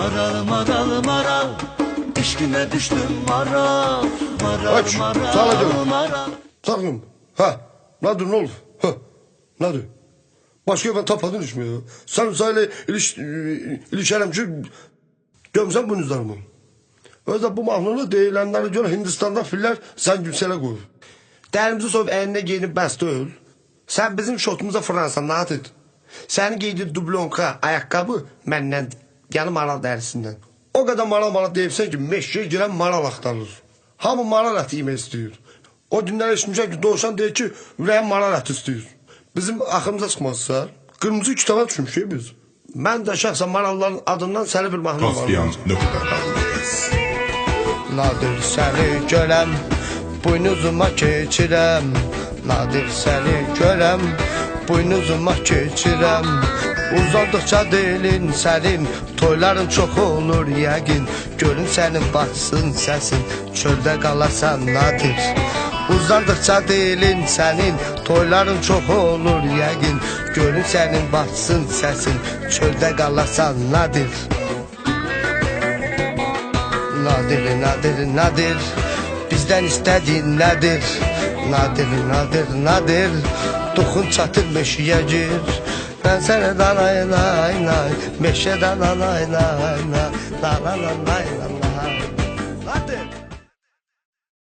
Maral maral maral, eşkine düştüm maral. Maral Aç, maral sağla canım. maral. Sakın. Ha. Nedir ne oldu? Ha. Nedir? Başka ben tapadın düşmüyor. Sen sayıyla ilişelim ki gömsen bunun üzerine. Özde bu mahnını deyilenlere göre Hindistan'da filler sen gülsele koyur. Dərimizi soyup eline giyinip bəs deyil. Sen bizim şotumuza Fransa naat et. Seni giydi dublonka, ayakkabı məndən, yani maral dərisindən. O kadar maral deyipsən ki, meşkeye giren maral axtarılır. Hamı maral əti yemək istəyir. O günlər eşitmişəm ki, doğuşan deyir ki, ürəyən maral əti istəyir. Bizim axırımıza çıxmazsa, qırmızı kitaba düşmüşük biz. Mən də şəxsən maralların adından səni bir mahnı var. Nadir səni görəm, buynuzuma keçirəm. Nadir səni görəm, buynuzuma keçirəm. Uzandıqca dilin sənin, toyların çox olur yəqin. Görün sənin batsın səsin, çöldə qalarsan nadir. Uzandıqca dilin sənin, toyların çox olur yəqin. Görün sənin batsın səsin, çöldə qalarsan nadir. Nadir, nadir, nadir, bizdən istədiyin nədir? Nadir, nadir, nadir, toxun çatır meşiyə gir. Mən sənə danay, nay, nay, meşədən anay, nay, nay, nay, nay, nay, nay.